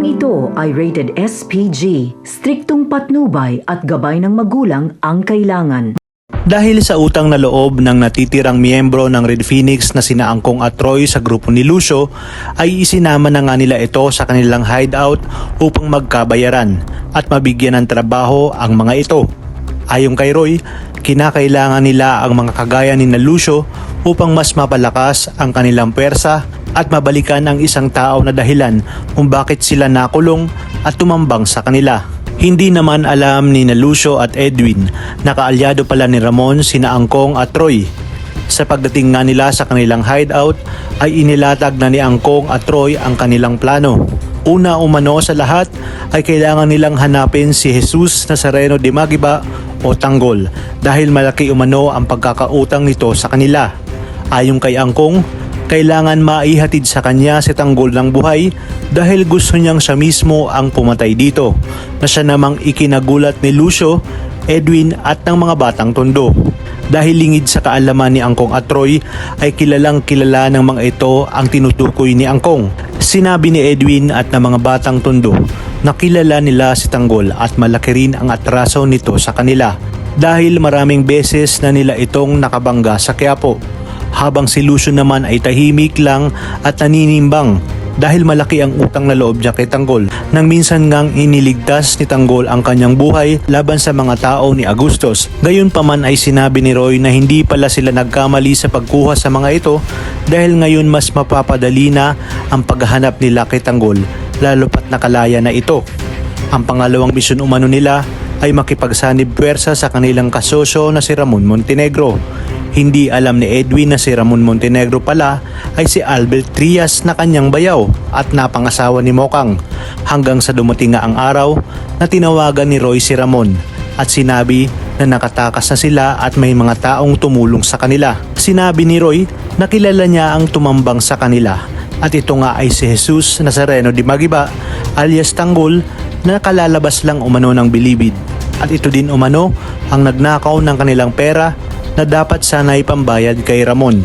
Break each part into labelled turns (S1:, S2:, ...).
S1: Programang ito ay rated SPG, striktong patnubay at gabay ng magulang ang kailangan.
S2: Dahil sa utang na loob ng natitirang miyembro ng Red Phoenix na sina Angkong at Roy sa grupo ni Lucio, ay isinama na nga nila ito sa kanilang hideout upang magkabayaran at mabigyan ng trabaho ang mga ito. Ayon kay Roy, kinakailangan nila ang mga kagaya ni Lucio upang mas mapalakas ang kanilang pwersa at mabalikan ang isang tao na dahilan kung bakit sila nakulong at tumambang sa kanila. Hindi naman alam ni Lucio at Edwin na kaalyado pala ni Ramon sina Angkong at Roy. Sa pagdating nga nila sa kanilang hideout ay inilatag na ni Angkong at Roy ang kanilang plano. Una umano sa lahat ay kailangan nilang hanapin si Jesus Nazareno de Magiba o Tanggol dahil malaki umano ang pagkakautang nito sa kanila. Ayon kay Angkong, kailangan maihatid sa kanya si Tanggol ng buhay dahil gusto niyang siya mismo ang pumatay dito, na siya namang ikinagulat ni Lucio, Edwin at ng mga batang tondo. Dahil lingid sa kaalaman ni Angkong at Roy ay kilalang kilala ng mga ito ang tinutukoy ni Angkong. Sinabi ni Edwin at ng mga batang tondo na kilala nila si Tanggol at malaki rin ang atraso nito sa kanila dahil maraming beses na nila itong nakabangga sa Quiapo. Habang si Lucio naman ay tahimik lang at naninimbang dahil malaki ang utang na loob niya kay Tanggol nang minsan ngang iniligtas ni Tanggol ang kanyang buhay laban sa mga tao ni Agustos. Gayunpaman ay sinabi ni Roy na hindi pala sila nagkamali sa pagkuha sa mga ito dahil ngayon mas mapapadali na ang paghahanap nila kay Tanggol lalo pat nakalaya na ito. Ang pangalawang misyon umano nila ay makipagsanib puwersa sa kanilang kasosyo na si Ramon Montenegro. Hindi alam ni Edwin na si Ramon Montenegro pala ay si Albert Trias na kanyang bayaw at napangasawa ni Mokang hanggang sa dumating nga ang araw na tinawagan ni Roy si Ramon at sinabi na nakatakas na sila at may mga taong tumulong sa kanila. Sinabi ni Roy na kilala niya ang tumambang sa kanila at ito nga ay si Jesus Nazareno de Magiba alias Tanggol na kalalabas lang umano ng bilibid at ito din umano ang nagnakaw ng kanilang pera na dapat sana ipambayad kay Ramon,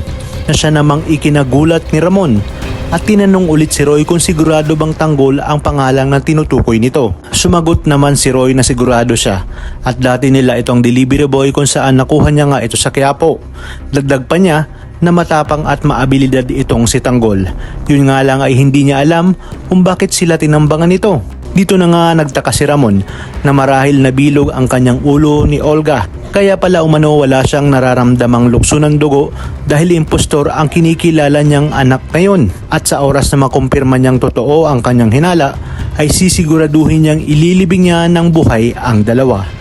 S2: na siya namang ikinagulat ni Ramon at tinanong ulit si Roy kung sigurado bang Tanggol ang pangalan na tinutukoy nito. Sumagot naman si Roy na sigurado siya at dati nila itong delivery boy kung saan nakuha niya nga ito sa Quiapo. Dagdag pa niya na matapang at maabilidad itong si Tanggol. Yun nga lang ay hindi niya alam kung bakit sila tinambangan ito. Dito na nga nagtaka si Ramon na marahil nabilog ang kanyang ulo ni Olga. Kaya pala umano wala siyang nararamdamang lukso ng dugo dahil impostor ang kinikilala niyang anak ngayon. At sa oras na makumpirma niyang totoo ang kanyang hinala ay sisiguraduhin niyang ililibing niya ng buhay ang dalawa.